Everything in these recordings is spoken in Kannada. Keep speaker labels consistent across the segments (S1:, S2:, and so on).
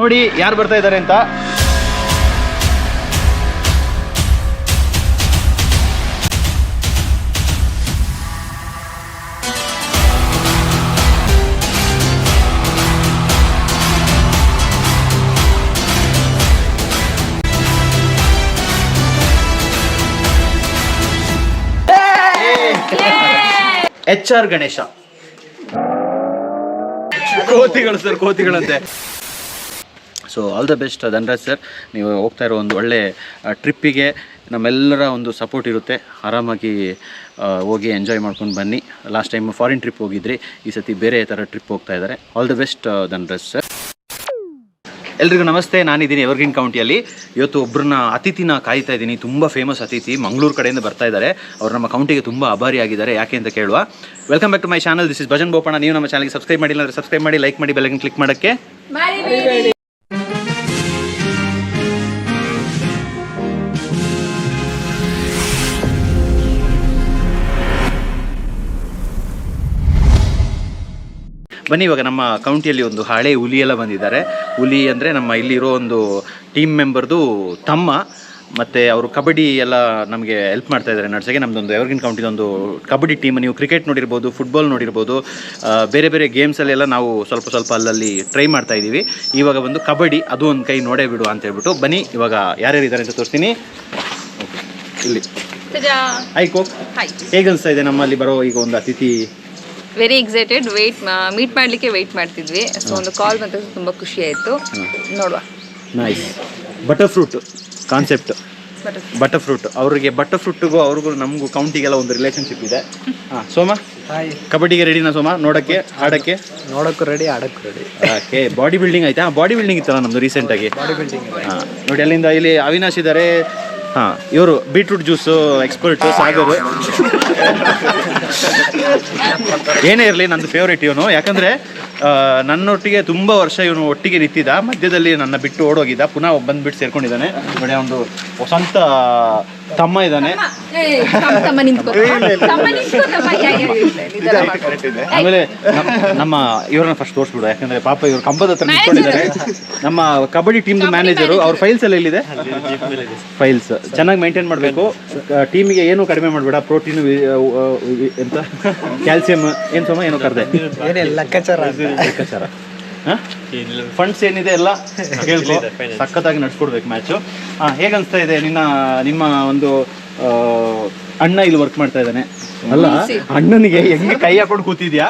S1: ನೋಡಿ ಯಾರು ಬರ್ತಾ ಇದ್ದಾರೆ ಅಂತ. HR ಗಣೇಶ. ಕೋತಿಗಳು ಸರ್, ಕೋತಿಗಳಂತೆ. So all the best Dhanraj sir. ನೀವು ಹೋಗ್ತಾ ಇರೋ ಒಂದು ಒಳ್ಳೆ ಟ್ರಿಪ್ಪಿಗೆ ನಮ್ಮೆಲ್ಲರ ಒಂದು ಸಪೋರ್ಟ್ ಇರುತ್ತೆ. ಆರಾಮಾಗಿ ಹೋಗಿ ಎಂಜಾಯ್ ಮಾಡ್ಕೊಂಡು ಬನ್ನಿ. ಲಾಸ್ಟ್ ಟೈಮ್ ಫಾರಿನ್ ಟ್ರಿಪ್ ಹೋಗಿದ್ರಿ, ಈ ಸತಿ ಬೇರೆ ಥರ ಟ್ರಿಪ್ ಹೋಗ್ತಾ ಇದ್ದಾರೆ. All the best Dhanraj sir. ಎಲ್ರಿಗೂ ನಮಸ್ತೆ, ನಾನಿದ್ದೀನಿ ಎವರ್ಗ್ರೀನ್ ಕೌಂಟಿಯಲ್ಲಿ. ಇವತ್ತು ಒಬ್ಬರನ್ನ ಅತಿಥಿನ ಕಾಯ್ತಾ ಇದ್ದೀನಿ. ತುಂಬ ಫೇಮಸ್ ಅತಿಥಿ, ಮಂಗಳೂರು ಕಡೆಯಿಂದ ಬರ್ತಾ ಇದ್ದಾರೆ. ಅವರು ನಮ್ಮ ಕೌಂಟಿಗೆ ತುಂಬ ಆಭಾರಿಯಾಗಿದ್ದಾರೆ. ಯಾಕೆ ಅಂತ ಕೇಳುವ. Welcome back to my channel. This is Bhajan Bopanna. ನೀವು ನಮ್ಮ ಚಾನಲ್ಗೆ ಸಬ್ಸ್ಕ್ರೈಬ್ ಮಾಡಿಲ್ಲ ಅಂದರೆ ಸಬ್ಸ್ಕ್ರೈಬ್ ಮಾಡಿ, ಲೈಕ್ ಮಾಡಿ, ಬೆಲ್ ಐಕಾನ್ ಕ್ಲಿಕ್ ಮಾಡೋಕ್ಕೆ ಬನ್ನಿ. ಇವಾಗ ನಮ್ಮ ಕೌಂಟಿಯಲ್ಲಿ ಒಂದು ಹಳೆ ಹುಲಿ ಎಲ್ಲ ಬಂದಿದ್ದಾರೆ. ಹುಲಿ ಅಂದರೆ ನಮ್ಮ ಇಲ್ಲಿರೋ ಒಂದು ಟೀಮ್ ಮೆಂಬರ್ದು ತಮ್ಮ. ಮತ್ತು ಅವರು ಕಬಡ್ಡಿ ಎಲ್ಲ ನಮಗೆ ಹೆಲ್ಪ್ ಮಾಡ್ತಾ ಇದ್ದಾರೆ ನಡ್ಸೋಕ್ಕೆ. ನಮ್ಮದೊಂದು ಎವರ್ಗ್ರೀನ್ ಕೌಂಟಿದೊಂದು ಕಬಡ್ಡಿ ಟೀಮ್. ನೀವು ಕ್ರಿಕೆಟ್ ನೋಡಿರ್ಬೋದು, ಫುಟ್ಬಾಲ್ ನೋಡಿರ್ಬೋದು, ಬೇರೆ ಬೇರೆ ಗೇಮ್ಸಲ್ಲೆಲ್ಲ ನಾವು ಸ್ವಲ್ಪ ಅಲ್ಲಲ್ಲಿ ಟ್ರೈ ಮಾಡ್ತಾ ಇದ್ದೀವಿ. ಇವಾಗ ಬಂದು ಕಬಡ್ಡಿ, ಅದು ಒಂದು ಕೈ ನೋಡೇ ಬಿಡು ಅಂತ ಹೇಳ್ಬಿಟ್ಟು ಬನ್ನಿ. ಇವಾಗ ಯಾರ್ಯಾರು ಇದ್ದಾರೆ ಅಂತ ತೋರಿಸ್ತೀನಿ. ಇಲ್ಲಿ ಕೋಕ್, ಹೇಗೆ ಅನಿಸ್ತಾ ಇದೆ ನಮ್ಮಲ್ಲಿ ಬರೋ ಈಗ ಒಂದು ಅತಿಥಿ?
S2: Very excited. ಮೀಟ್ ಮಾಡಲಿಕ್ಕೆ ವೆಯ್ಟ್ ಮಾಡ್ತಿದ್ವಿ. ಸೊ ಒಂದು ಕಾಲ್ ಬಂದಾಗ ತುಂಬ ಖುಷಿ ಆಯಿತು. ನೋಡುವ.
S1: Nice. Butter fruit concept. Butter fruit ಅವರಿಗೆ, ಬಟರ್ ಫ್ರೂಟ್ಗೂ ಅವ್ರಿಗೂ ನಮಗೂ ಕೌಂಟಿಗೆಲ್ಲ ಒಂದು ರಿಲೇಷನ್ಶಿಪ್ ಇದೆ. ಹಾಂ ಸೋಮ, ಕಬಡ್ಡಿಗೆ ರೆಡಿನಾ ಸೋಮ? ನೋಡೋಕ್ಕೆ, ಆಡೋಕ್ಕೆ?
S3: ನೋಡೋಕ್ಕೂ ರೆಡಿ, ಆಡೋಕ್ಕೂ ರೆಡಿ.
S1: ಓಕೆ. ಬಾಡಿ ಬಿಲ್ಡಿಂಗ್ ಆಯ್ತಾ? ಬಾಡಿ ಬಿಲ್ಡಿಂಗ್ ಇತ್ತಲ್ಲ ನಮ್ಮದು ರೀಸೆಂಟಾಗಿ.
S3: Body building.
S1: ಹಾಂ ನೋಡಿ, ಅಲ್ಲಿಂದ ಇಲ್ಲಿ ಅವಿನಾಶ್ ಇದ್ದಾರೆ. ಹಾಂ, ಇವರು ಬೀಟ್ರೂಟ್ ಜ್ಯೂಸು ಎಕ್ಸ್ಪರ್ಟು ಸಾಗರು. ಏನೇ ಇರಲಿ, ನಂದು ಫೇವ್ರೇಟ್ ಇವನು. ಯಾಕಂದರೆ ನನ್ನೊಟ್ಟಿಗೆ ತುಂಬ ವರ್ಷ ಇವನು ಒಟ್ಟಿಗೆ ನಿಂತಿದ್ದ. ಮಧ್ಯದಲ್ಲಿ ನನ್ನ ಬಿಟ್ಟು ಓಡೋಗಿದ್ದ, ಪುನಃ ಬಂದುಬಿಟ್ಟು ಸೇರ್ಕೊಂಡಿದ್ದಾನೆ. ನೋಡಿ, ಒಂದು ಸ್ವಂತ ತಮ್ಮ ಇದ್ದಾನೆ. ಆಮೇಲೆ ನಮ್ಮ ಇವ್ರನ್ನ ಫಸ್ಟ್ ತೋರಿಸ್ಬಿಡು, ಯಾಕಂದರೆ ಪಾಪ ಇವ್ರು ಕಂಬದ ಹತ್ರ ನಿಂತ್ಕೊಂಡಿದ್ದಾರೆ. ನಮ್ಮ ಕಬಡ್ಡಿ ಟೀಮ್ದು ಮ್ಯಾನೇಜರು. ಅವ್ರ ಫೈಲ್ಸ್ ಎಲ್ಲ ಎಲ್ಲಿದೆ? ಫೈಲ್ಸ್ ಚೆನ್ನಾಗಿ ಮೇಂಟೈನ್ ಮಾಡಬೇಕು. ಟೀಮಿಗೆ ಏನು ಕಡಿಮೆ ಮಾಡಬೇಡ. ಪ್ರೋಟೀನು, ಎಂತ ಕ್ಯಾಲ್ಸಿಯಂ, ಏನು ಸಮ ಏನೋ ಕರೆದೆ,
S3: ಲೆಕ್ಕಾಚಾರ.
S1: ಫಂಡ್ಸ್ ಏನಿದೆ ಎಲ್ಲ ಕೇಳ್ಕೊ. ಸಖತ್ತಾಗಿ ನಡ್ಸ್ಕೊಡ್ಬೇಕು ಮ್ಯಾಚು. ಹೇಗೆ ಅನಿಸ್ತಾ ಇದೆ ನಿಮ್ಮ ಒಂದು ಅಣ್ಣ ಇಲ್ಲಿ ವರ್ಕ್ ಮಾಡ್ತಾ ಇದ್ದಾನೆ ಅಲ್ಲ? ಅಣ್ಣನಿಗೆ ಹೆಂಗೆ ಕೈ ಹಾಕೊಂಡು ಕೂತಿದ್ಯಾ?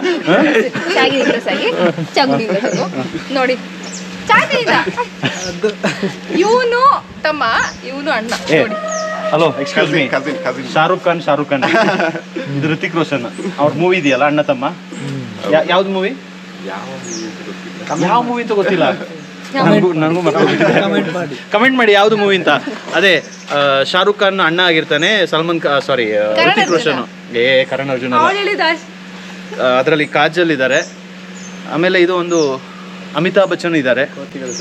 S2: ನೋಡಿ, ಇವನು ತಮ್ಮ, ಇವನು ಅಣ್ಣ.
S1: Hello, excuse me. Shahrukh Khan ಇದು ಋತಿಕ್ ರೋಷನ್ ಅವ್ರ ಮೂವಿ ಇದೆಯಲ್ಲ, ಅಣ್ಣ ತಮ್ಮ. ಯಾವ್ದು ಮೂವಿ? ಯಾವ ಮೂವಿ ಅಂತ ಗೊತ್ತಿಲ್ಲ ನನಗೂ. ಕಮೆಂಟ್ ಮಾಡಿ ಯಾವ್ದು ಮೂವಿ ಅಂತ. ಅದೇ ಶಾರುಖ್ ಖಾನ್ ಅಣ್ಣ ಆಗಿರ್ತಾನೆ, ಸಲ್ಮಾನ್ ಸಾರಿ ಋತಿಕ್ ರೋಷನ್, ಕರಣ್ ಅರ್ಜುನ್, ಅದರಲ್ಲಿ ಕಾಜಲ್ ಇದ್ದಾರೆ. ಆಮೇಲೆ ಇದು ಒಂದು ಅಮಿತಾಬ್ ಬಚ್ಚನ್ ಇದ್ದಾರೆ. ಕೋತಿಗಳು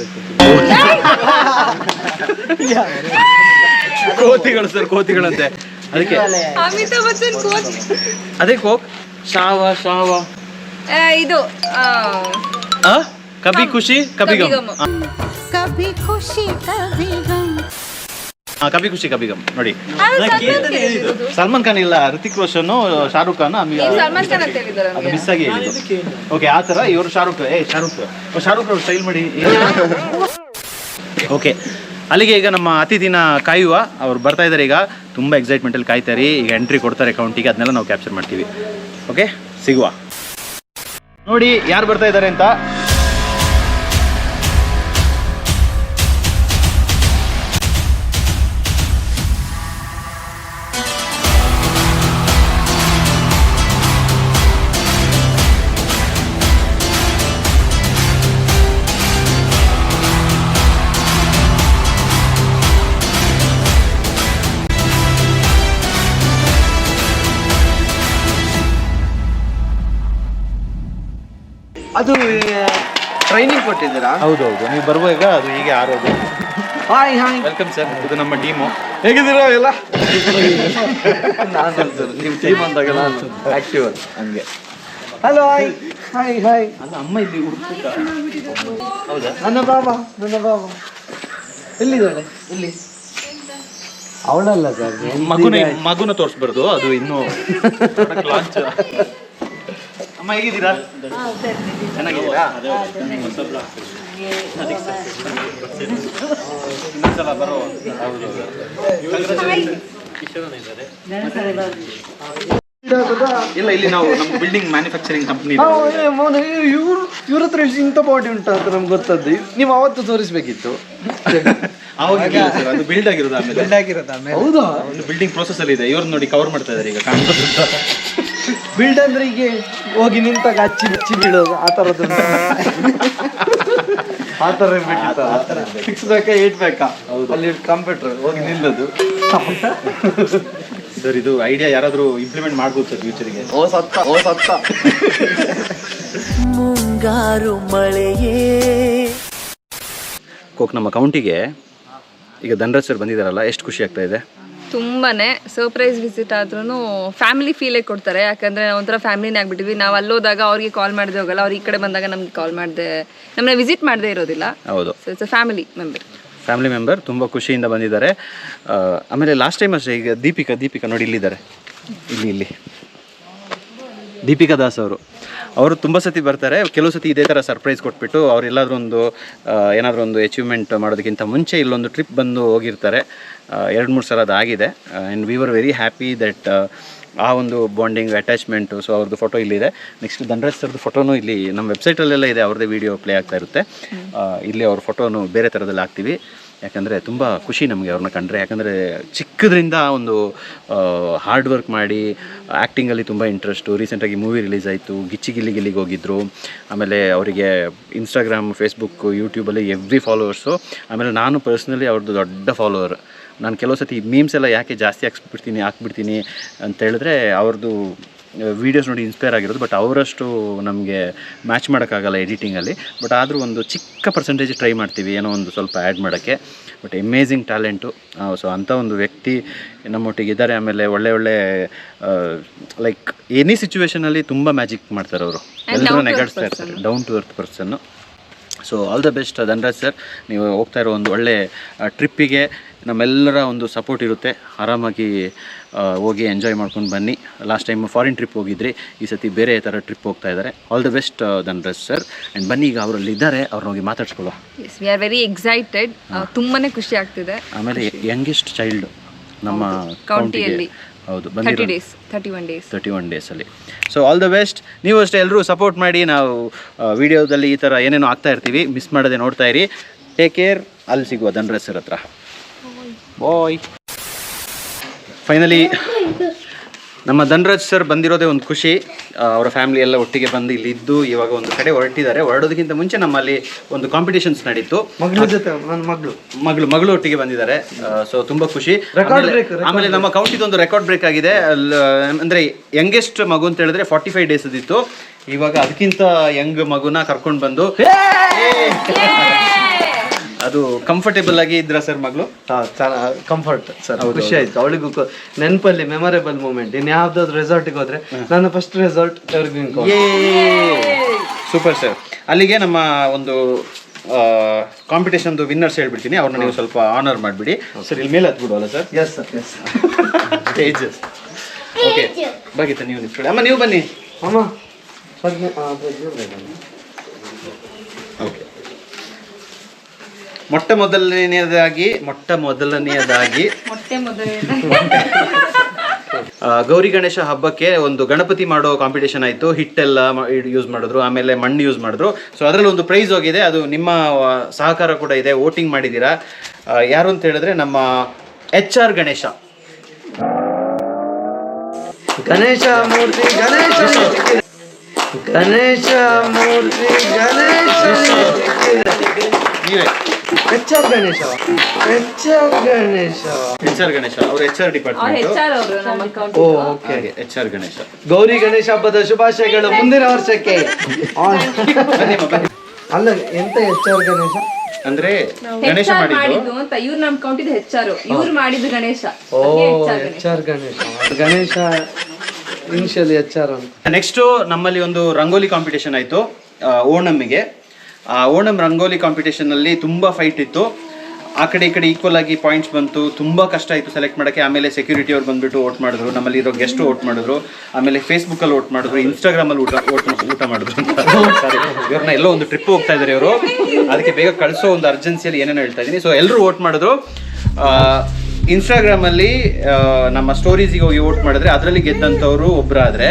S1: ಸರ್, ಕೋತಿಗಳಂತೆ. ಅದಕ್ಕೆ
S2: ಅಮಿತಾಬ್ ಬಚ್ಚನ್ ಕೋತಿ.
S1: ಅದೇ ಕೋಕ್. ಶಾವ
S2: ಇದು
S1: ಕಭಿ ಖುಷಿ ಕಭಿ ಗಮ್.
S4: ಕಭಿ ಖುಷಿ ಕಭಿ ಗಮ್.
S1: ಕಭಿ ಖುಷಿ ಕಭಿ ಗಮ್ ನೋಡಿ. ಸಲ್ಮಾನ್ ಖಾನ್ ಇಲ್ಲ, ಋತಿಕ್ ರೋಷನ್, ಶಾರುಖ್ ಖಾನ್. ಅದು ಮಿಸ್ ಆಗಿ ಓಕೆ, ಆ ಥರ ಇವರು ಶಾರುಖ್ ಅವ್ರು ಸ್ಟೈಲ್ ಮಾಡಿ. ಓಕೆ, ಅಲ್ಲಿಗೆ ಈಗ ನಮ್ಮ ಅತಿಥಿನ ಕಾಯುವ. ಅವ್ರು ಬರ್ತಾ ಇದ್ದಾರೆ ಈಗ. ತುಂಬ ಎಕ್ಸೈಟ್ಮೆಂಟಲ್ಲಿ ಕಾಯ್ತಾರೆ. ಈಗ ಎಂಟ್ರಿ ಕೊಡ್ತಾರೆ ಕೌಂಟಿಗೆ, ಅದನ್ನೆಲ್ಲ ನಾವು ಕ್ಯಾಪ್ಚರ್ ಮಾಡ್ತೀವಿ. ಓಕೆ, ಸಿಗುವ. ನೋಡಿ ಯಾರು ಬರ್ತಾ ಇದ್ದಾರೆ ಅಂತ.
S3: ಅದು ಟ್ರೈನಿಂಗ್ ಕೊಟ್ಟಿದ್ದೀರಾ?
S1: ಹೌದೌದು, ನೀವು ಬರುವಾಗ ಅದು ಹೀಗೆ ಆರೋದು.
S3: ಹಾಯ್
S1: ವೆಲ್ಕಮ್ ಸರ್, ಇದು ನಮ್ಮ ಟೀಮು.
S3: ಹೇಗಿದ್ದೀರಾ ಎಲ್ಲ? ನಾನು ನೀವು ಟೀಮ್ ಅಂದಾಗ ನಾನು ಆಕ್ಟಿವ್ ಹಂಗೆ. Hello hi hi hi.
S1: ಅಲ್ಲ ಅಮ್ಮ ಇಲ್ಲಿ ಹೌದಾ?
S3: ನನ್ನ ಬಾಬಾ ಎಲ್ಲಿದ್ದಾಳೆ? ಇಲ್ಲಿ ಅವಳಲ್ಲ ಸರ್,
S1: ಮಗುನ ತೋರಿಸ್ಬಾರ್ದು, ಅದು ಇನ್ನೂ ಲಾಂಚ್. ಅಮ್ಮ ಹೇಗಿದ್ದೀರಾ? ಚೆನ್ನಾಗಿದ್ದೀರಾ? ಇನ್ನೊಂದ್ಸಲ ಬರೋ. ಇಲ್ಲ, ಇಲ್ಲಿ ನಾವು ನಮ್ಮ ಬಿಲ್ಡಿಂಗ್ ಮ್ಯಾನುಫ್ಯಾಕ್ಚರಿಂಗ್ ಕಂಪ್ನಿ.
S3: ಇವ್ರ ಹತ್ರ ಇಂಥ ಬಾಡಿ ಉಂಟು ಅಂತ ನಮ್ಗೆ ಗೊತ್ತದ್ದು. ನೀವು ಅವತ್ತು ತೋರಿಸ್ಬೇಕಿತ್ತು.
S1: ಅದು ಬಿಲ್ಡ್ ಆಗಿರೋದು ಆಮೇಲೆ.
S3: ಹೌದಾ?
S1: ಒಂದು ಬಿಲ್ಡಿಂಗ್ ಪ್ರೋಸೆಸ್ ಅಲ್ಲಿ ಇದೆ. ಇವ್ರನ್ನ ನೋಡಿ ಕವರ್ ಮಾಡ್ತಾ ಇದ್ದಾರೆ ಈಗ.
S3: ಬಿಲ್ಡ್ ಅಂದ್ರೆ ಈಗ ಹೋಗಿ ನಿಂತಾಗ ಹಚ್ಚಿ ಬಿಚ್ಚಿ ಬೀಳೋದು ಆ ಥರದ್ದು. ಆ ಥರ ಇರ್ಬೇಕಿತ್ತು. 6 ಬೇಕಾ 8 ಬೇಕಾ ಅಲ್ಲಿ ಕಂಪ್ಯೂಟರ್ ಹೋಗಿ ನಿಲ್ಲೋದು.
S1: ಸರ್, ಇದು ಐಡಿಯಾ ಯಾರಾದರೂ ಇಂಪ್ಲಿಮೆಂಟ್ ಮಾಡ್ಬೋದು ಸರ್ ಫ್ಯೂಚರ್ಗೆ.
S3: ಓ ಸತ್ತ
S5: ಮುಂಗಾರು ಮಳೆಯೇ.
S1: ನಮ್ಮ ಕೌಂಟಿಗೆ ಈಗ ಧನರಾಜ್ ಸರ್ ಬಂದಿದ್ದಾರಲ್ಲ, ಎಷ್ಟು ಖುಷಿ ಆಗ್ತಾ ಇದೆ?
S2: ತುಂಬಾನೇ ಸರ್ಪ್ರೈಸ್ ವಿಸಿಟ್ ಆದ್ರೂ ಫ್ಯಾಮಿಲಿ ಫೀಲೇ ಕೊಡ್ತಾರೆ. ಯಾಕಂದ್ರೆ ಒಂಥರ ಫ್ಯಾಮಿಲಿನೇ ಆಗ್ಬಿಟ್ಟಿವಿ. ನಾವು ಅಲ್ಲೋದಾಗ ಅವ್ರಿಗೆ ಕಾಲ್ ಮಾಡದೆ ಹೋಗಲ್ಲ, ಅವ್ರು ಈ ಕಡೆ ಬಂದಾಗ ನಮ್ಗೆ ಕಾಲ್ ಮಾಡದೆ, ನಮ್ಮನ್ನ ವಿಸಿಟ್ ಮಾಡದೆ ಇರೋದಿಲ್ಲ.
S1: ಹೌದು,
S2: so it's a family member.
S1: ತುಂಬ ಖುಷಿಯಿಂದ ಬಂದಿದ್ದಾರೆ. ಆಮೇಲೆ ಲಾಸ್ಟ್ ಟೈಮ್ ಅಷ್ಟೇ, ಈಗ ದೀಪಿಕಾ ನೋಡಿ ಇಲ್ಲಿದ್ದಾರೆ. ಇಲ್ಲಿ ದೀಪಿಕಾ ದಾಸ್ ಅವರು ತುಂಬ ಸತಿ ಬರ್ತಾರೆ. ಕೆಲವು ಸತಿ ಇದೇ ಥರ ಸರ್ಪ್ರೈಸ್ ಕೊಟ್ಬಿಟ್ಟು ಅವರೆಲ್ಲಾದ್ರೂ ಏನಾದರೂ ಒಂದು ಅಚೀವ್ಮೆಂಟ್ ಮಾಡೋದಕ್ಕಿಂತ ಮುಂಚೆ ಇಲ್ಲೊಂದು ಟ್ರಿಪ್ ಬಂದು ಹೋಗಿರ್ತಾರೆ. 2-3 ಸಲ ಅದಾಗಿದೆ. And we were very happy that ಆ ಒಂದು ಬಾಂಡಿಂಗ್ ಅಟ್ಯಾಚ್ಮೆಂಟು. ಸೊ ಅವ್ರದ್ದು ಫೋಟೋ ಇಲ್ಲಿದೆ. ನೆಕ್ಸ್ಟ್ ಧನರಾಜ್ ಸರ್ದು ಫೋಟೋನು ಇಲ್ಲಿ ನಮ್ಮ ವೆಬ್ಸೈಟಲ್ಲೆಲ್ಲ ಇದೆ. ಅವ್ರದ್ದೇ ವೀಡಿಯೋ ಪ್ಲೇ ಆಗ್ತಾ ಇರುತ್ತೆ. ಇಲ್ಲಿ ಅವ್ರ ಫೋಟೋನು ಬೇರೆ ಥರದಲ್ಲಿ ಹಾಕ್ತೀವಿ. ಯಾಕಂದರೆ ತುಂಬ ಖುಷಿ ನಮಗೆ ಅವ್ರನ್ನ ಕಂಡ್ರೆ. ಯಾಕಂದರೆ ಚಿಕ್ಕದ್ರಿಂದ ಒಂದು ಹಾರ್ಡ್ ವರ್ಕ್ ಮಾಡಿ ಆ್ಯಕ್ಟಿಂಗಲ್ಲಿ ತುಂಬ ಇಂಟ್ರೆಸ್ಟು. ರೀಸೆಂಟಾಗಿ ಮೂವಿ ರಿಲೀಸ್ ಆಯಿತು, ಗಿಲ್ಲಿಗೆ ಹೋಗಿದ್ದರು. ಆಮೇಲೆ ಅವರಿಗೆ ಇನ್ಸ್ಟಾಗ್ರಾಮ್, ಫೇಸ್ಬುಕ್, ಯೂಟ್ಯೂಬಲ್ಲಿ ಎವ್ರಿ ಫಾಲೋವರ್ಸು. ಆಮೇಲೆ ನಾನು ಪರ್ಸ್ನಲಿ ಅವ್ರದ್ದು ದೊಡ್ಡ ಫಾಲೋವರ್. ನಾನು ಕೆಲವು ಸತಿ ಮೀಮ್ಸ್ ಎಲ್ಲ ಯಾಕೆ ಜಾಸ್ತಿ ಹಾಕ್ಬಿಡ್ತೀನಿ ಅಂತ ಹೇಳಿದ್ರೆ ಅವ್ರದ್ದು ವೀಡಿಯೋಸ್ ನೋಡಿ ಇನ್ಸ್ಪೈರ್ ಆಗಿರೋದು. ಬಟ್ ಅವರಷ್ಟು ನಮಗೆ ಮ್ಯಾಚ್ ಮಾಡೋಕ್ಕಾಗಲ್ಲ ಎಡಿಟಿಂಗಲ್ಲಿ. ಬಟ್ ಆದರೂ ಒಂದು ಚಿಕ್ಕ ಪರ್ಸೆಂಟೇಜ್ ಟ್ರೈ ಮಾಡ್ತೀವಿ ಏನೋ ಒಂದು ಸ್ವಲ್ಪ ಆ್ಯಡ್ ಮಾಡೋಕ್ಕೆ. But amazing talent. ಸೊ ಅಂಥ ಒಂದು ವ್ಯಕ್ತಿ ನಮ್ಮೊಟ್ಟಿಗೆ ಇದ್ದಾರೆ. ಆಮೇಲೆ ಒಳ್ಳೆ ಲೈಕ್ ಎನಿ ಸಿಚುವೇಷನಲ್ಲಿ ತುಂಬ ಮ್ಯಾಜಿಕ್ ಮಾಡ್ತಾರೆ ಅವರು. ಎಲ್ಲರೂ ನೆಗಾಡ್ಸ್ತಾ ಇರ್ತಾರೆ. Down to earth person. So all the best Dhanraj sir. ನೀವು ಹೋಗ್ತಾ ಇರೋ ಒಂದು ಒಳ್ಳೆ ಟ್ರಿಪ್ಪಿಗೆ ನಮ್ಮೆಲ್ಲರ ಒಂದು ಸಪೋರ್ಟ್ ಇರುತ್ತೆ. ಆರಾಮಾಗಿ ಹೋಗಿ ಎಂಜಾಯ್ ಮಾಡ್ಕೊಂಡು ಬನ್ನಿ. ಲಾಸ್ಟ್ ಟೈಮ್ ಫಾರಿನ್ ಟ್ರಿಪ್ ಹೋಗಿದ್ರಿ, ಈ ಸತಿ ಬೇರೆ ಥರ ಟ್ರಿಪ್ ಹೋಗ್ತಾ ಇದ್ದಾರೆ. All the best Dhanraj sir. And ಬನ್ನಿ, ಈಗ ಅವರಲ್ಲಿ ಇದ್ದಾರೆ, ಅವ್ರನ್ನ ಹೋಗಿ ಮಾತಾಡ್ಸ್ಕೊಳ್ಳೋ.
S2: We are very excited. ತುಂಬಾ ಖುಷಿ ಆಗ್ತಿದೆ.
S1: ಆಮೇಲೆ ಯಂಗೆಸ್ಟ್ ಚೈಲ್ಡ್ ನಮ್ಮ
S2: ಕೌಂಟಿಯಲ್ಲಿ.
S1: ಹೌದು,
S2: 31
S1: ಡೇಸಲ್ಲಿ. So all the best. ನೀವು ಅಷ್ಟೇ ಎಲ್ಲರೂ ಸಪೋರ್ಟ್ ಮಾಡಿ. ನಾವು ವಿಡಿಯೋದಲ್ಲಿ ಈ ಥರ ಏನೇನೋ ಆಗ್ತಾ ಇರ್ತೀವಿ, ಮಿಸ್ ಮಾಡದೆ ನೋಡ್ತಾ ಇರಿ. Take care. ಅಲ್ಲಿ ಸಿಗುವ ಧನರಾಜ್ ಸರ್ ಹತ್ರ. ಬಾಯ್. ಫೈನಲಿ ನಮ್ಮ ಧನರಾಜ್ ಸರ್ ಬಂದಿರೋದೇ ಒಂದು ಖುಷಿ. ಅವರ ಫ್ಯಾಮಿಲಿ ಎಲ್ಲ ಒಟ್ಟಿಗೆ ಬಂದು ಇಲ್ಲಿದ್ದು ಇವಾಗ ಒಂದು ಕಡೆ ಹೊರಟಿದ್ದಾರೆ. ಹೊರಡೋದಕ್ಕಿಂತ ಮುಂಚೆ ನಮ್ಮಲ್ಲಿ ಒಂದು ಕಾಂಪಿಟೇಷನ್ಸ್ ನಡೀತು.
S3: ಮಗಳ ಜೊತೆ ನನ್ನ
S1: ಮಗಳು ಒಟ್ಟಿಗೆ ಬಂದಿದ್ದಾರೆ. ಸೊ ತುಂಬ ಖುಷಿ. ಆಮೇಲೆ ನಮ್ಮ ಕೌಂಟಿದೊಂದು ರೆಕಾರ್ಡ್ ಬ್ರೇಕ್ ಆಗಿದೆ. ಅಂದರೆ ಯಂಗೆಸ್ಟ್ ಮಗು ಅಂತ ಹೇಳಿದ್ರೆ 45 ಡೇಸ್ ಇತ್ತು. ಇವಾಗ ಅದಕ್ಕಿಂತ ಯಂಗ್ ಮಗುನ ಕರ್ಕೊಂಡು ಬಂದು ಅದು ಕಂಫರ್ಟೇಬಲ್ ಆಗಿ ಇದ್ರ ಸರ್ ಮಗಳು.
S3: ಕಂಫರ್ಟ್ ಸರ್, ಖುಷಿ ಆಯ್ತು. ಅವಳಿಗೂ ನೆನಪಲ್ಲಿ ಮೆಮೊರೇಬಲ್ ಮೂಮೆಂಟ್. ಇನ್ಯಾವ್ದಾದ್ರು ರೆಸಾರ್ಟಿಗೆ ಹೋದ್ರೆ ನನ್ನ ಫಸ್ಟ್ ರೆಸಾರ್ಟ್
S1: ಸೂಪರ್ ಸರ್. ಅಲ್ಲಿಗೆ ನಮ್ಮ ಒಂದು ಕಾಂಪಿಟೇಷನ್ದು ವಿನ್ನರ್ಸ್ ಹೇಳ್ಬಿಡ್ತೀನಿ. ಅವ್ರನ್ನ ನೀವು ಸ್ವಲ್ಪ ಆನರ್ ಮಾಡಿಬಿಡಿ ಸರ್. ಇಲ್ಲಿ ಮೇಲೆ ಹತ್ಬಿಡುವಲ್ಲ sir?
S3: Yes sir, yes.
S1: Stages. Okay, ಬಾಗಿತ್ತ ನೀವು ನಿಂತ್ಕೊಳ್ಳಿ. ಅಮ್ಮ ನೀವು ಬನ್ನಿ.
S3: ಅಮ್ಮ ಓಕೆ.
S1: ಮೊಟ್ಟ ಮೊದಲನೆಯದಾಗಿ ಗೌರಿ ಗಣೇಶ ಹಬ್ಬಕ್ಕೆ ಒಂದು ಗಣಪತಿ ಮಾಡೋ ಕಾಂಪಿಟೇಷನ್ ಆಯಿತು. ಹಿಟ್ಟೆಲ್ಲ ಯೂಸ್ ಮಾಡಿದ್ರು, ಆಮೇಲೆ ಮಣ್ಣು ಯೂಸ್ ಮಾಡಿದ್ರು. ಸೊ ಅದರಲ್ಲಿ ಒಂದು ಪ್ರೈಸ್ ಹೋಗಿದೆ. ಅದು ನಿಮ್ಮ ಸಹಕಾರ ಕೂಡ ಇದೆ. ವೋಟಿಂಗ್ ಮಾಡಿದ್ದೀರಾ. ಯಾರು ಅಂತ ಹೇಳಿದ್ರೆ ನಮ್ಮ HR ಗಣೇಶ
S3: ಮೂರ್ತಿ
S1: ನೀವೇ.
S3: HR ಗಣೇಶ
S1: ಅವರು HR department.
S3: Okay.
S1: HR Ganesha.
S3: Gauri Ganesha ಹಬ್ಬದ ಶುಭಾಶಯಗಳು ಮುಂದಿನ ವರ್ಷಕ್ಕೆ. ಅಲ್ಲ, ಎಂತ HR ಗಣೇಶ
S1: ಅಂದ್ರೆ ಗಣೇಶ ಮಾಡಿದ್ದು
S2: ಅಂತ ಇವ್ರು ನಮ್ ಕೌಂಟಿದ HR, ಇವ್ರು ಮಾಡಿದ್ದು Ganesha.
S3: HR Ganesha initially HR ಅಂತ.
S1: ನೆಕ್ಸ್ಟು ನಮ್ಮಲ್ಲಿ ಒಂದು ರಂಗೋಲಿ ಕಾಂಪಿಟೇಷನ್ ಆಯಿತು ಓಣಮ್ಮಿಗೆ. ಓಣಮ್ ರಂಗೋಲಿ ಕಾಂಪಿಟೇಷನಲ್ಲಿ ತುಂಬ ಫೈಟ್ ಇತ್ತು. ಆ ಕಡೆ ಈ ಕಡೆ ಈಕ್ವಲ್ ಆಗಿ ಪಾಯಿಂಟ್ಸ್ ಬಂತು. ತುಂಬ ಕಷ್ಟ ಆಯಿತು ಸೆಲೆಕ್ಟ್ ಮಾಡೋಕ್ಕೆ. ಆಮೇಲೆ ಸೆಕ್ಯೂರಿಟಿ ಅವ್ರು ಬಂದುಬಿಟ್ಟು ವೋಟ್ ಮಾಡಿದ್ರು, ನಮ್ಮಲ್ಲಿ ಇರೋ ಗೆಸ್ಟು ವೋಟ್ ಮಾಡಿದ್ರು, ಆಮೇಲೆ ಫೇಸ್ಬುಕ್ಕಲ್ಲಿ ವೋಟ್ ಮಾಡಿದ್ರು, ಇನ್ಸ್ಟಾಗ್ರಾಮಲ್ಲಿ ಊಟ ಮಾಡಿದ್ರು ಅಂತ. ಸಾರಿ, ಇವ್ರನ್ನ ಎಲ್ಲೋ ಒಂದು ಟ್ರಿಪ್ ಹೋಗ್ತಾ ಇದ್ದಾರೆ ಇವರು, ಅದಕ್ಕೆ ಬೇಗ ಕಳಿಸೋ ಒಂದು ಅರ್ಜೆನ್ಸಿಯಲ್ಲಿ ಏನೇನೋ ಹೇಳ್ತಾ ಇದ್ದೀನಿ. ಸೊ ಎಲ್ಲರೂ ವೋಟ್ ಮಾಡಿದ್ರು. ಇನ್ಸ್ಟಾಗ್ರಾಮಲ್ಲಿ ನಮ್ಮ ಸ್ಟೋರೀಸಿಗೆ ಹೋಗಿ ವೋಟ್ ಮಾಡಿದ್ರೆ ಅದರಲ್ಲಿ ಗೆದ್ದಂಥವ್ರು ಒಬ್ಬರಾದರೆ,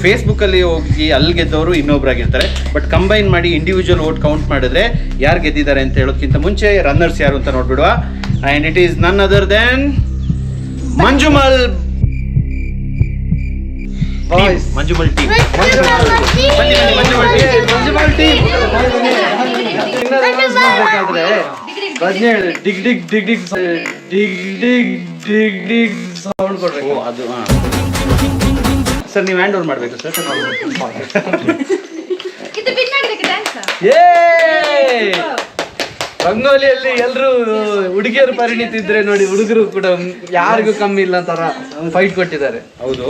S1: ಫೇಸ್ಬುಕ್ಕಲ್ಲಿ ಹೋಗಿ ಅಲ್ಲಿ ಗೆದ್ದವರು ಇನ್ನೊಬ್ಬರಾಗಿರ್ತಾರೆ. ಬಟ್ ಕಂಬೈನ್ ಮಾಡಿ ಇಂಡಿವಿಜುವಲ್ ವೋಟ್ ಕೌಂಟ್ ಮಾಡಿದ್ರೆ ಯಾರು ಗೆದ್ದಿದ್ದಾರೆ ಅಂತ ಹೇಳೋದಕ್ಕಿಂತ ಮುಂಚೆ ರನ್ನರ್ಸ್ ಯಾರು ಅಂತ ನೋಡ್ಬಿಡುವ. And it is none other than Manjummel
S3: boys.
S1: Manjummel team. Manjummel team.
S3: ಮಾಡ್ಬೇಕಾದ್ರೆ ಪ್ರಜ್ಞೆ ಡಿಗ್ ಡಿಗ್ ಡಿಗ್ ಡಿಗ್ ಡಿಗ್ ಡಿಗ್ ಡಿಗ್ ಡಿಗ್ ಸೌಂಡ್ ಕೊಡ್ಬೇಕು.
S1: ಅದು ಸರ್ ನೀವು ಹ್ಯಾಂಡ್ ಓವರ್ ಮಾಡಬೇಕು ಸರ್.
S3: ರಂಗೋಲಿಯಲ್ಲಿ ಎಲ್ರು ಹುಡುಗಿಯರು ಪರಿಣಿತಿ ಇದ್ರೆ ನೋಡಿ, ಹುಡುಗರು ಕೂಡ ಯಾರಿಗೂ ಕಮ್ಮಿ ಇಲ್ಲ ತರ ಫೈಟ್ ಕೊಟ್ಟಿದ್ದಾರೆ.
S1: ಹೌದು,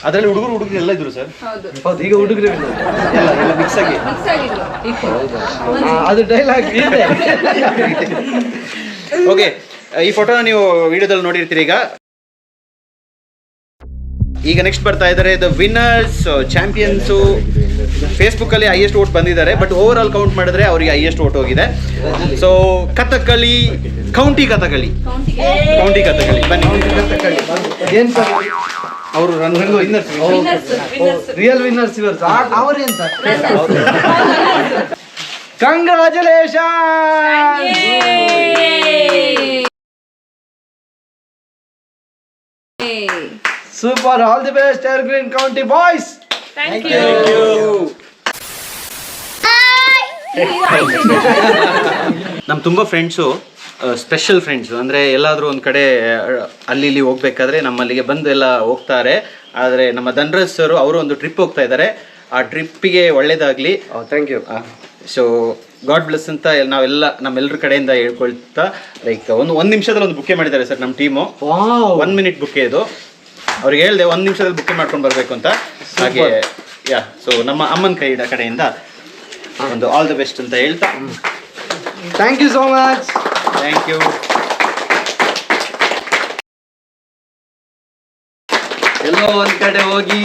S1: ಅದರಲ್ಲಿ ಹುಡುಗರು ಎಲ್ಲ ಇದ್ರು ಸರ್.
S3: ಹೌದು, ಈಗ ಹುಡುಗರು
S1: ಎಲ್ಲ ಮಿಕ್ಸ್ ಆಗಿ.
S3: ಅದು ಡೈಲಾಗ್ ಇದೆ.
S1: ಓಕೆ, ಈ ಫೋಟೋನ ನೀವು ವಿಡಿಯೋದಲ್ಲಿ ನೋಡಿರ್ತೀರಿ. ಈಗ ನೆಕ್ಸ್ಟ್ ಬರ್ತಾ ಇದ್ದಾರೆ ದ ವಿನ್ನರ್ಸ್, ಚಾಂಪಿಯನ್ಸು. ಫೇಸ್ಬುಕ್ಕಲ್ಲಿ ಹೈಯೆಸ್ಟ್ ವೋಟ್ ಬಂದಿದ್ದಾರೆ, ಬಟ್ ಓವರ್ ಆಲ್ ಕೌಂಟ್ ಮಾಡಿದ್ರೆ ಅವರಿಗೆ ಹೈಯೆಸ್ಟ್ ವೋಟ್ ಹೋಗಿದೆ. ಸೊ ಕಥಕಳಿ, ಕೌಂಟಿ ಕಥಕಳಿ ಬನ್ನಿ.
S3: ಏನ್ ಸರ್
S1: ಅವರು ರಂಗು ವಿನ್ನರ್ಸ್.
S3: ರಿಯಲ್ ವಿನ್ನರ್ಸ್ ಇವರು. ಅವರೇ ಅಂತ congratulation. Super, all the best evergreen county boys.
S2: Thank you.
S1: ನಮ್ಮ ತುಂಬ ಫ್ರೆಂಡ್ಸು, ಸ್ಪೆಷಲ್ ಫ್ರೆಂಡ್ಸು, ಅಂದರೆ ಎಲ್ಲಾದರೂ ಒಂದು ಕಡೆ ಅಲ್ಲಿ ಇಲ್ಲಿ ಹೋಗ್ಬೇಕಾದ್ರೆ ನಮ್ಮಲ್ಲಿಗೆ ಬಂದು ಎಲ್ಲ ಹೋಗ್ತಾರೆ. ಆದರೆ ನಮ್ಮ ಧನ್ರಾಜ್ ಸರ್ ಅವರು ಒಂದು ಟ್ರಿಪ್ ಹೋಗ್ತಾ ಇದ್ದಾರೆ. ಆ ಟ್ರಿಪ್ಪಿಗೆ ಒಳ್ಳೇದಾಗಲಿ.
S3: Thank you.
S1: So God bless ಅಂತ ನಾವೆಲ್ಲ ನಮ್ಮೆಲ್ಲರ ಕಡೆಯಿಂದ ಹೇಳ್ಕೊಳ್ತಾ, ಲೈಕ್ ಒಂದು ನಿಮಿಷದಲ್ಲಿ ಒಂದು ಬುಕ್ಕೆ ಮಾಡಿದ್ದಾರೆ ಸರ್ ನಮ್ಮ ಟೀಮು. 1 ಮಿನಿಟ್ ಬುಕ್ಕೆ ಇದು. ಅವ್ರಿಗೆ ಹೇಳಿದೆ 1 ನಿಮಿಷದಲ್ಲಿ ಬುಕ್ಕೆ ಮಾಡ್ಕೊಂಡು ಬರಬೇಕು ಅಂತ. ಹಾಗೆ ಸೊ ನಮ್ಮ ಅಮ್ಮನ ಕಡೆಯಿಂದ ಒಂದು ಆಲ್ ದ ಬೆಸ್ಟ್ ಅಂತ ಹೇಳ್ತಾ,
S3: thank you so much.
S1: Thank you.
S3: ಎಲ್ಲೋ ಒಂದ್ ಕಡೆ ಹೋಗಿ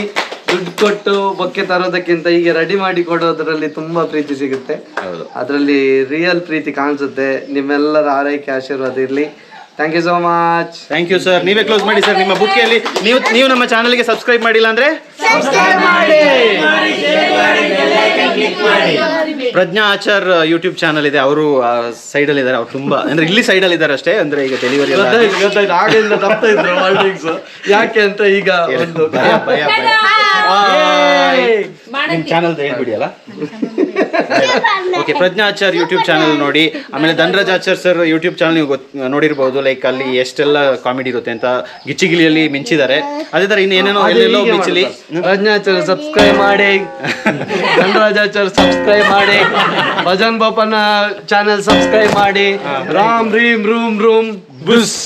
S3: ದುಡ್ಡು ಕೊಟ್ಟು ಬೊಕ್ಕೆ ತರೋದಕ್ಕಿಂತ ಹೀಗೆ ರೆಡಿ ಮಾಡಿ ಕೊಡೋದ್ರಲ್ಲಿ ತುಂಬಾ ಪ್ರೀತಿ ಸಿಗುತ್ತೆ.
S1: ಹೌದು,
S3: ಅದರಲ್ಲಿ ರಿಯಲ್ ಪ್ರೀತಿ ಕಾಣಿಸುತ್ತೆ. ನಿಮ್ಮೆಲ್ಲರ ಆರೈಕೆ ಆಶೀರ್ವಾದ ಇರಲಿ. Thank you so much.
S1: Thank you sir. ನೀವೇ ಕ್ಲೋಸ್ ಮಾಡಿ ಸರ್ ನಿಮ್ಮ ಬುಕ್ಕಿಯಲ್ಲಿ. ನೀವು ನಮ್ಮ ಚಾನಲ್ಗೆ ಸಬ್ಸ್ಕ್ರೈಬ್ ಮಾಡಿಲ್ಲ ಅಂದರೆ ಪ್ರಜ್ಞಾ ಆಚಾರ್ ಯೂಟ್ಯೂಬ್ ಚಾನಲ್ ಇದೆ, ಅವರು ಸೈಡಲ್ಲಿ ಇದ್ದಾರೆ. ಅವ್ರು ತುಂಬ ಅಂದರೆ ಇಲ್ಲಿ ಸೈಡಲ್ಲಿ ಇದ್ದಾರೆ ಅಷ್ಟೇ, ಅಂದರೆ ಈಗ ಡೆಲಿವರಿ
S3: ಆಗಿಂದ ತಪ್ತಾ ಇದ್ರು ವರ್ಡಿಂಗ್ಸ್. ಯಾಕೆ ಅಂತ ಈಗ ಒಂದು
S1: ಭಯ ನಿಮ್ಮ ಚಾನಲ್ದು ಹೇಳ್ಬಿಡಿ ಅಲ್ಲ. ಓಕೆ, ಪ್ರಜ್ಞಾ ಆಚಾರ್ ಯೂಟ್ಯೂಬ್ ಚಾನಲ್ ನೋಡಿ. ಆಮೇಲೆ Dhanraj Achar sir YouTube channel ನೀವು ನೋಡಿರ್ಬೋದು. ಲೈಕ್ ಅಲ್ಲಿ ಎಷ್ಟೆಲ್ಲ ಕಾಮಿಡಿ ಇರುತ್ತೆ ಅಂತ. ಗಿಚ್ಚಿಗಿಲಿಯಲ್ಲಿ ಮಿಂಚಿದ್ದಾರೆ. ಅದೇ ಥರ ಇನ್ನೇನೇನೋ ಎಲ್ಲೆಲ್ಲೋ ಮಿಂಚಲಿ.
S3: ಪ್ರಜ್ಞಾಚಾರ್ಯ ಸಬ್ಸ್ಕ್ರೈಬ್ ಮಾಡಿ, ಧನ್ರಾಜಾಚಾರ್ಯ ಸಬ್ಸ್ಕ್ರೈಬ್ ಮಾಡಿ, ಭಜನ್ ಬಾಪನ ಚಾನೆಲ್ ಸಬ್ಸ್ಕ್ರೈಬ್ ಮಾಡಿ. ರಾಮ್ ರೀಮ್ ರೂಮ್ ರೂಮ್ ಬುಸ್.